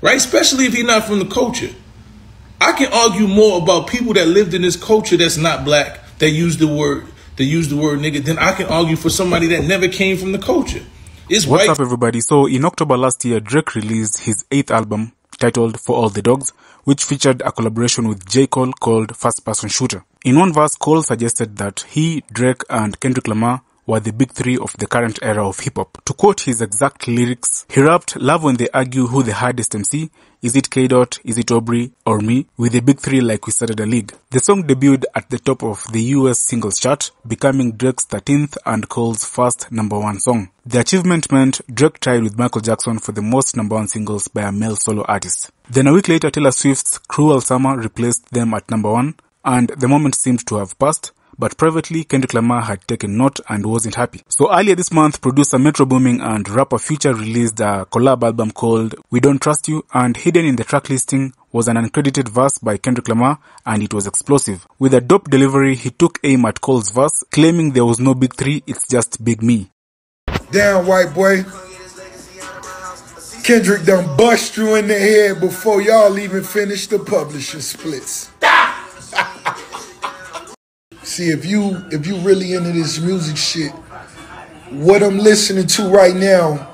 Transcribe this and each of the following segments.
right? Especially if he's not from the culture. I can argue more about people that lived in this culture that's not black, that use the word nigga, than I can argue for somebody that never came from the culture. What's up, everybody? So in October last year, Drake released his 8th album titled For All the Dogs, which featured a collaboration with J. Cole called First Person Shooter. In one verse, Cole suggested that he, Drake, and Kendrick Lamar were the big three of the current era of hip-hop. To quote his exact lyrics, he rapped, "Love when they argue who the hardest MC, is it K-Dot, is it Aubrey, or me, with the big three like we started a league." The song debuted at the top of the US singles chart, becoming Drake's 13th and Cole's first #1 song. The achievement meant Drake tied with Michael Jackson for the most #1 singles by a male solo artist. Then a week later, Taylor Swift's Cruel Summer replaced them at #1, and the moment seemed to have passed. But privately, Kendrick Lamar had taken note and wasn't happy. So earlier this month, producer Metro Booming and rapper Future released a collab album called We Don't Trust You, and hidden in the track listing was an uncredited verse by Kendrick Lamar, and it was explosive. With a dope delivery, he took aim at Cole's verse, claiming there was no big three, it's just big me. Damn, white boy. Kendrick done bust you in the head before y'all even finish the publishing splits. See, if you really into this music shit, what I'm listening to right now,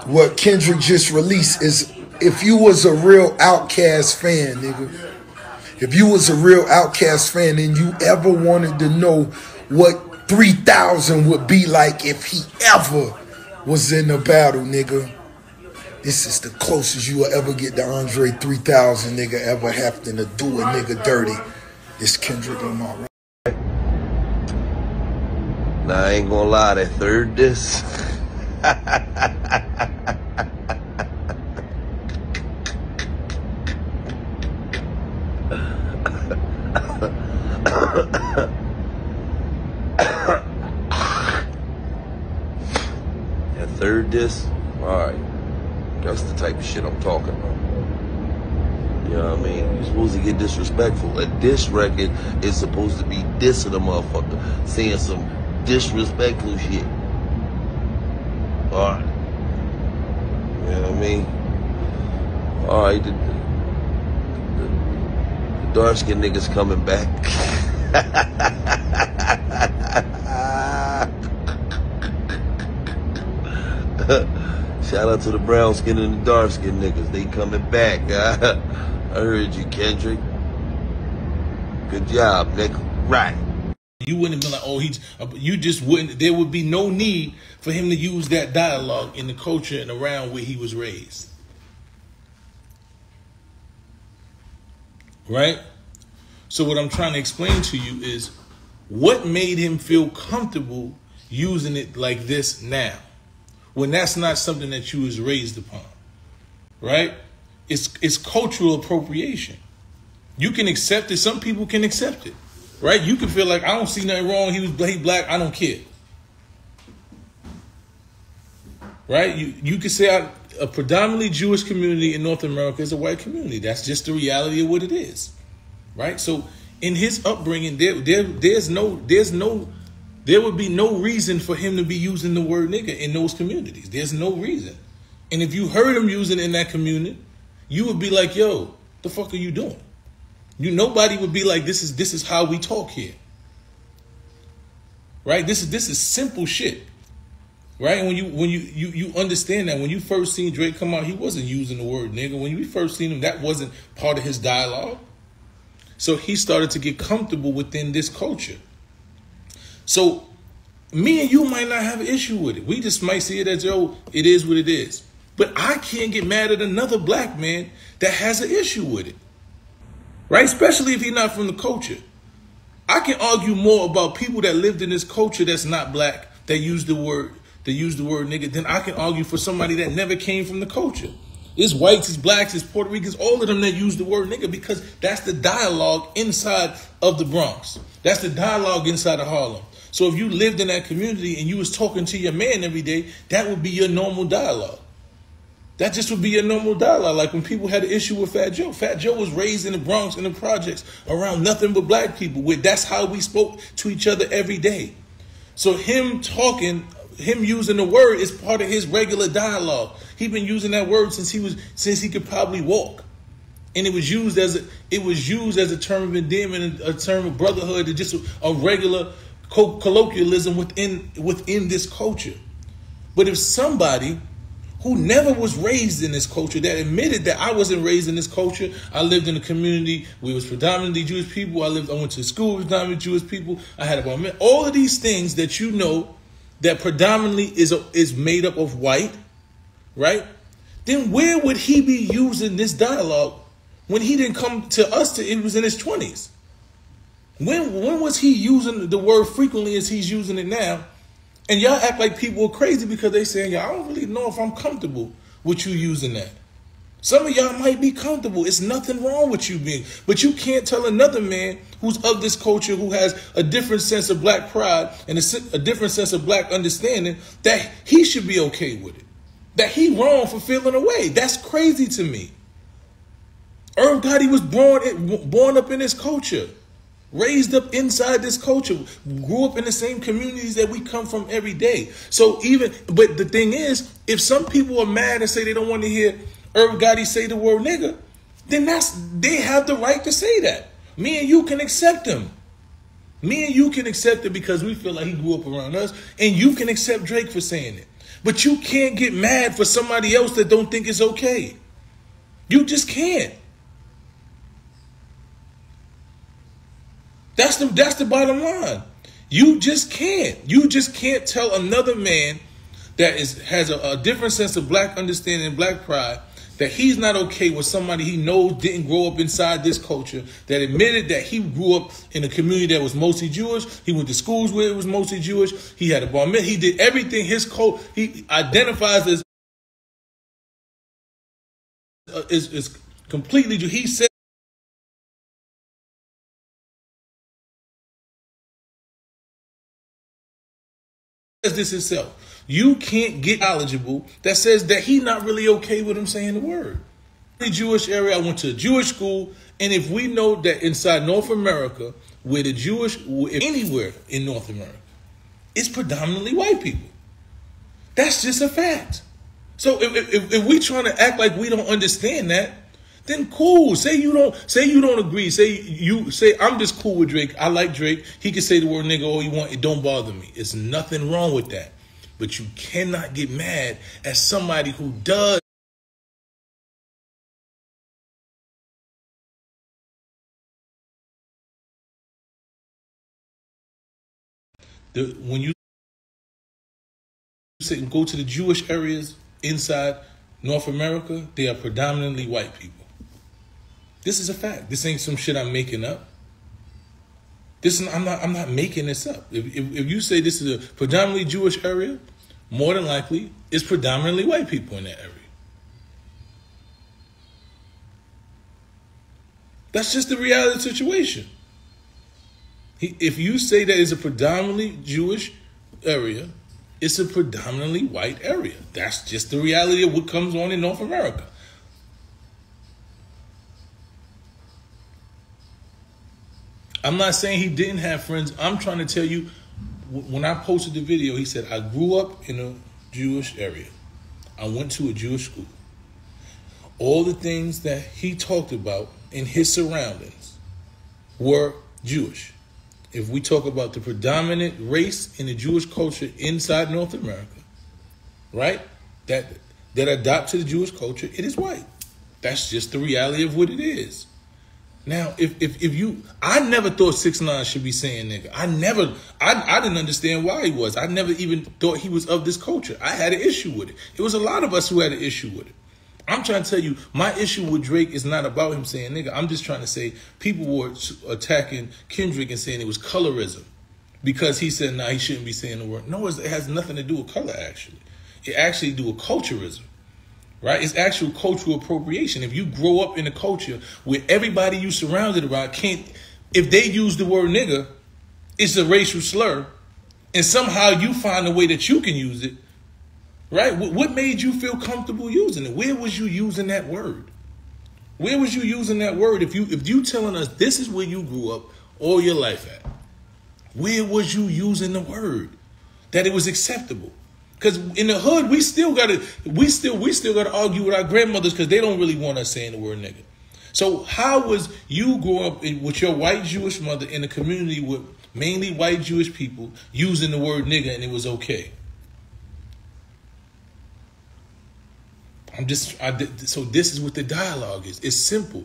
what Kendrick just released, is if you was a real Outkast fan, nigga, if you was a real Outkast fan and you ever wanted to know what 3000 would be like if he ever was in a battle, nigga, this is the closest you will ever get to Andre 3000, nigga, ever having to do a nigga dirty. This Kendrick Lamar, right? Nah, I ain't gonna lie, that third disc. That third disc? Alright. That's the type of shit I'm talking about. You know what I mean? You're supposed to get disrespectful. A diss record is supposed to be dissing a motherfucker, saying some disrespectful shit. Alright. You know what I mean? Alright, the dark-skinned niggas coming back. Shout out to the brown-skinned and the dark-skinned niggas. They coming back. I heard you, Kendrick. Good job, nigga. Right. You wouldn't have been like, oh, you just wouldn't, there would be no need for him to use that dialogue in the culture and around where he was raised. Right? So what I'm trying to explain to you is what made him feel comfortable using it like this now, when that's not something that you was raised upon. Right? It's cultural appropriation. You can accept it. Some people can accept it. Right? You can feel like, I don't see nothing wrong. He black. I don't care. Right? You could say a predominantly Jewish community in North America is a white community. That's just the reality of what it is. Right? So in his upbringing, there would be no reason for him to be using the word nigga in those communities. There's no reason. And if you heard him using it in that community, you would be like, yo, the fuck are you doing? Nobody would be like, this is how we talk here. Right? This is simple shit. Right? And when you understand that, when you first seen Drake come out, he wasn't using the word nigga. When you first seen him, that wasn't part of his dialogue. So he started to get comfortable within this culture. So me and you might not have an issue with it. We just might see it as, yo, it is what it is. But I can't get mad at another black man that has an issue with it. Right? Especially if he's not from the culture. I can argue more about people that lived in this culture that's not black, that use the word nigga, than I can argue for somebody that never came from the culture. It's whites, it's blacks, it's Puerto Ricans, all of them that use the word nigga, because that's the dialogue inside of the Bronx. That's the dialogue inside of Harlem. So if you lived in that community and you was talking to your man every day, that would be your normal dialogue. That just would be a normal dialogue. Like when people had an issue with Fat Joe. Fat Joe was raised in the Bronx, in the projects, around nothing but black people. That's how we spoke to each other every day. So him talking, him using the word is part of his regular dialogue. He's been using that word since he could probably walk. And it was used as a term of endearment, a term of brotherhood, and just a regular colloquialism within this culture. But if somebody who never was raised in this culture, that admitted that I wasn't raised in this culture, I lived in a community where it was predominantly Jewish people, I went to school with predominantly Jewish people, I had all of these things that you know that predominantly is made up of white, right? Then where would he be using this dialogue when he didn't come to us till it was in his 20s? When was he using the word frequently as he's using it now? And y'all act like people are crazy because they saying, I don't really know if I'm comfortable with you using that. Some of y'all might be comfortable. It's nothing wrong with you being. But you can't tell another man who's of this culture, who has a different sense of black pride and a different sense of black understanding, that he should be okay with it. That he wrong for feeling away. That's crazy to me. Irv Gotti was born up in this culture. Raised up inside this culture, grew up in the same communities that we come from every day. But the thing is, if some people are mad and say they don't want to hear Irv Gotti say the word nigga, then they have the right to say that. Me and you can accept him. Me and you can accept it because we feel like he grew up around us, and you can accept Drake for saying it. But you can't get mad for somebody else that don't think it's okay. You just can't. That's the bottom line. You just can't. You just can't tell another man that has a different sense of black understanding and black pride that he's not okay with somebody he knows didn't grow up inside this culture, that admitted that he grew up in a community that was mostly Jewish. He went to schools where it was mostly Jewish. He had a bar mitzvah. He did everything he identifies as is completely Jewish. He said this himself. You can't get eligible that says that he's not really okay with him saying the word. In the Jewish area, I went to a Jewish school, and if we know that inside North America, where the Jewish, anywhere in North America, it's predominantly white people. That's just a fact. So if we trying to act like we don't understand that, then cool. Say you don't agree. Say I'm just cool with Drake. I like Drake. He can say the word nigga all he want. It don't bother me. It's nothing wrong with that. But you cannot get mad at somebody who does. When you go to the Jewish areas inside North America, they are predominantly white people. This is a fact. This ain't some shit I'm making up. I'm not making this up. If you say this is a predominantly Jewish area, more than likely it's predominantly white people in that area. That's just the reality of the situation. If you say that it's a predominantly Jewish area, it's a predominantly white area. That's just the reality of what comes on in North America. I'm not saying he didn't have friends. I'm trying to tell you, when I posted the video, he said, I grew up in a Jewish area. I went to a Jewish school. All the things that he talked about in his surroundings were Jewish. If we talk about the predominant race in the Jewish culture inside North America, right, that adopt to the Jewish culture, it is white. That's just the reality of what it is. Now, if you, I never thought 6ix9ine should be saying nigga. I didn't understand why he was. I never even thought he was of this culture. I had an issue with it. It was a lot of us who had an issue with it. I'm trying to tell you, my issue with Drake is not about him saying nigga. I'm just trying to say people were attacking Kendrick and saying it was colorism because he said, nah, he shouldn't be saying the word. No, it has nothing to do with color, actually. It actually do with culturism. Right? It's actual cultural appropriation. If you grow up in a culture where everybody you surrounded around can't, if they use the word nigga, it's a racial slur, and somehow you find a way that you can use it, right? What made you feel comfortable using it? Where was you using that word? Where was you using that word? If you telling us this is where you grew up all your life at, where was you using the word that it was acceptable? Because in the hood, we still gotta argue with our grandmothers because they don't really want us saying the word nigga. So how was you growing up with your white Jewish mother in a community with mainly white Jewish people using the word nigga and it was okay? So this is what the dialogue is. It's simple.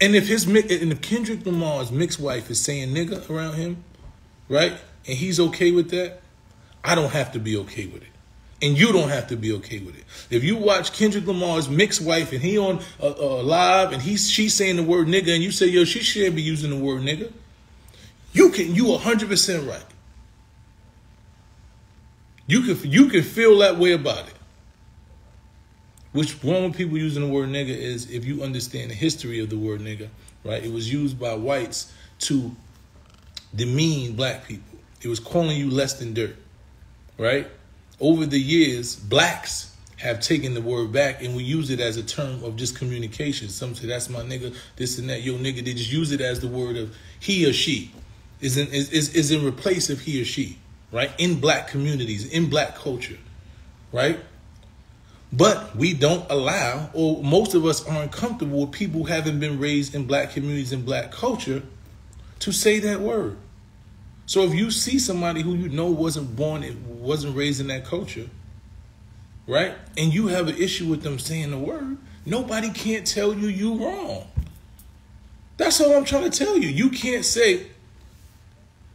And if Kendrick Lamar's mixed wife is saying nigga around him, right, and he's okay with that, I don't have to be okay with it. And you don't have to be okay with it. If you watch Kendrick Lamar's mixed wife and he on live and she's saying the word nigga and you say, yo, she shouldn't be using the word nigga, you 100% right. You can feel that way about it. Which wrong with people using the word nigga is, if you understand the history of the word nigga, right? It was used by whites to demean black people. It was calling you less than dirt, right? Over the years, blacks have taken the word back and we use it as a term of just communication. Some say that's my nigga, this and that, yo nigga. They just use it as the word of he or she is in replace of he or she, right? In black communities, in black culture, right? But we don't allow, or most of us aren't comfortable with people who haven't been raised in black communities and black culture to say that word. So if you see somebody who you know wasn't raised in that culture, right, and you have an issue with them saying the word, nobody can't tell you wrong. That's all I'm trying to tell you. You can't say,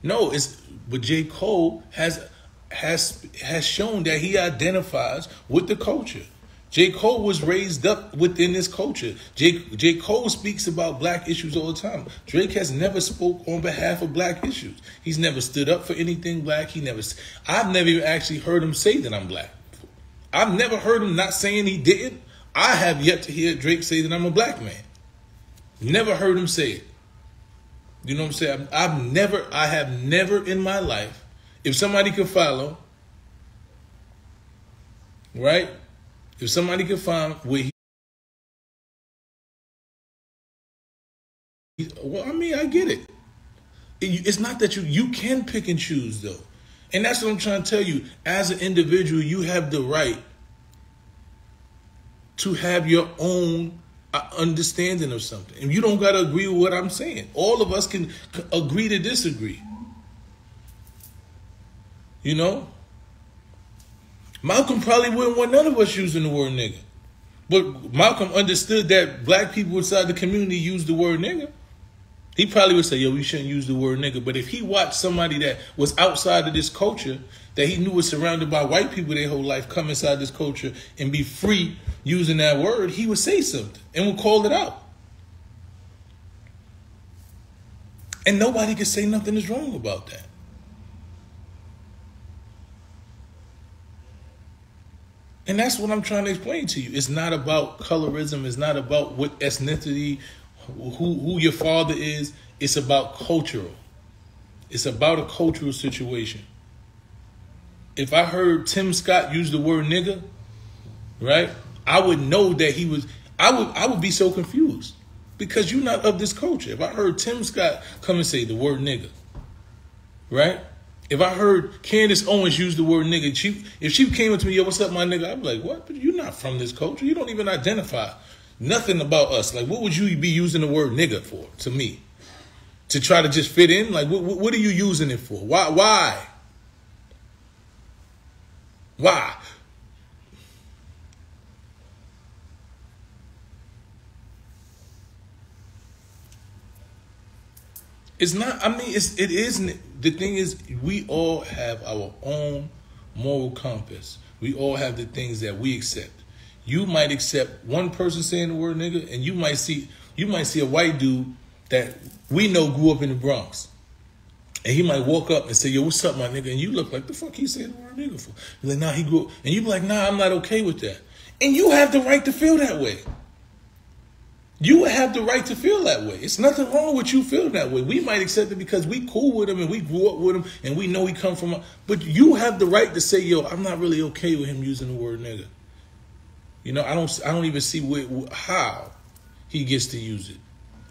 no, but J. Cole has shown that he identifies with the culture. J. Cole was raised up within this culture. J. Cole speaks about black issues all the time. Drake has never spoke on behalf of black issues. He's never stood up for anything black. I've never even actually heard him say that I'm black. I've never heard him not saying he didn't. I have yet to hear Drake say that I'm a black man. Never heard him say it. You know what I'm saying? I have never in my life, if somebody could follow, right? If somebody could find where well, I mean, I get it. It's not that you can pick and choose, though. And that's what I'm trying to tell you. As an individual, you have the right to have your own understanding of something. And you don't got to agree with what I'm saying. All of us can agree to disagree. You know? Malcolm probably wouldn't want none of us using the word nigga. But Malcolm understood that black people inside the community use the word nigga. He probably would say, yo, we shouldn't use the word nigga. But if he watched somebody that was outside of this culture, that he knew was surrounded by white people their whole life, come inside this culture and be free using that word, he would say something and would call it out. And nobody could say nothing is wrong about that. And that's what I'm trying to explain to you. It's not about colorism. It's not about what ethnicity, who your father is. It's about cultural. It's about a cultural situation. If I heard Tim Scott use the word nigga, right, I would know that he was, I would be so confused because you're not of this culture. If I heard Tim Scott come and say the word nigga, right? If I heard Candace Owens use the word nigga, if she came up to me, yo, what's up, my nigga? I'd be like, what? But you're not from this culture. You don't even identify nothing about us. Like, what would you be using the word nigga for to me? To try to just fit in? Like, what are you using it for? Why? It's not, I mean, it isn't. The thing is, we all have our own moral compass. We all have the things that we accept. You might accept one person saying the word nigga, and you might see a white dude that we know grew up in the Bronx. And he might walk up and say, yo, what's up, my nigga? And you look like, the fuck he saying the word nigga for? You're like, nah, he grew up. And you be like, nah, I'm not okay with that. And you have the right to feel that way. You have the right to feel that way. It's nothing wrong with you feeling that way. We might accept it because we cool with him and we grew up with him and we know he come from. But you have the right to say, yo, I'm not really okay with him using the word nigga. You know, I don't even see how he gets to use it.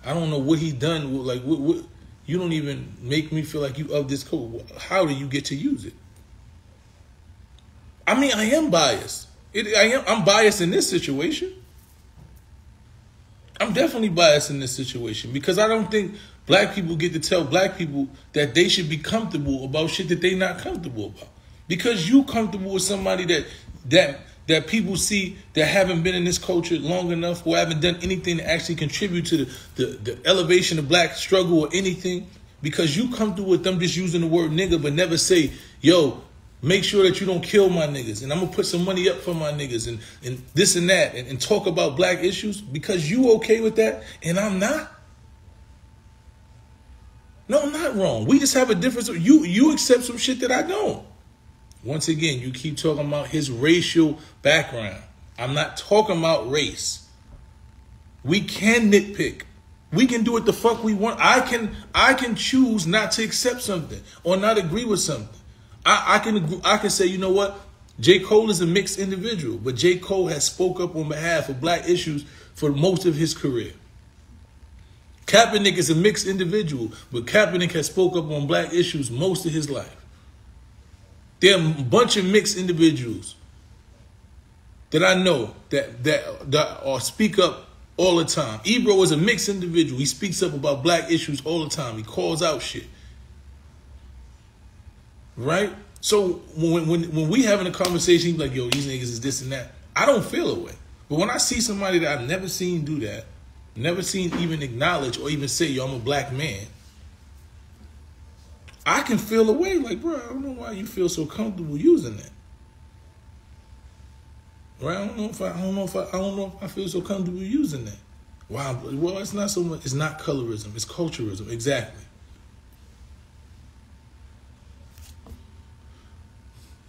I don't know what he done. Like, what you don't even make me feel like you of this code. How do you get to use it? I mean, I am biased. I'm biased in this situation. I'm definitely biased in this situation because I don't think black people get to tell black people that they should be comfortable about shit that they not comfortable about. Because you comfortable with somebody that people see that haven't been in this culture long enough or haven't done anything to actually contribute to the elevation of black struggle or anything, because you comfortable with them just using the word nigga but never say, yo, make sure that you don't kill my niggas and I'm going to put some money up for my niggas and this and that and talk about black issues because you okay with that and I'm not? No, I'm not wrong. We just have a difference. You accept some shit that I don't. Once again, you keep talking about his racial background. I'm not talking about race. We can nitpick. We can do what the fuck we want. I can choose not to accept something or not agree with something. I can say, you know what? J. Cole is a mixed individual, but J. Cole has spoke up on behalf of black issues for most of his career. Kaepernick is a mixed individual, but Kaepernick has spoke up on black issues most of his life. There are a bunch of mixed individuals that I know that speak up all the time. Ebro is a mixed individual. He speaks up about black issues all the time. He calls out shit. Right? So when we having a conversation, he's like, yo, these niggas is this and that. I don't feel a way. But when I see somebody that I've never seen do that, never seen even acknowledge or even say, yo, I'm a black man, I can feel a way. Like, bro, I don't know why you feel so comfortable using that. Right? I don't know if I feel so comfortable using that. Wow. Well, it's not so much. It's not colorism. It's culturism. Exactly.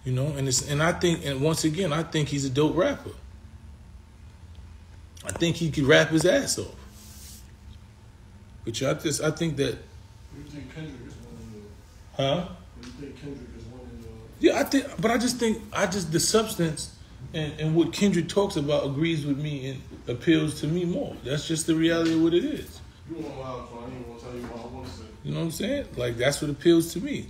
You know, and once again, I think he's a dope rapper. I think he could rap his ass off. But I think that. You think Kendrick is one of the? Huh? You think Kendrick is one of the? Yeah, I just think the substance and what Kendrick talks about agrees with me and appeals to me more. That's just the reality of what it is. You want wild, so I ain't gonna tell you what I want to say. You know what I'm saying? Like, that's what appeals to me.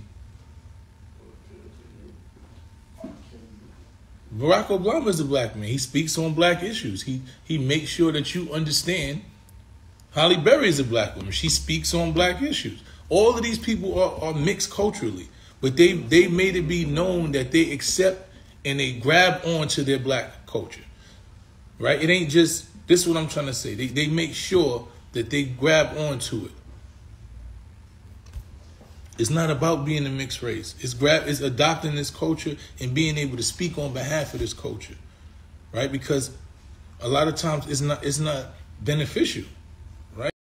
Barack Obama is a black man. He speaks on black issues. He makes sure that you understand. Halle Berry is a black woman. She speaks on black issues. All of these people are mixed culturally, but they made it be known that they accept and they grab onto their black culture. Right? It ain't just, this is what I'm trying to say. They make sure that they grab onto it. It's not about being a mixed race. It's adopting this culture and being able to speak on behalf of this culture, right? Because a lot of times it's not beneficial.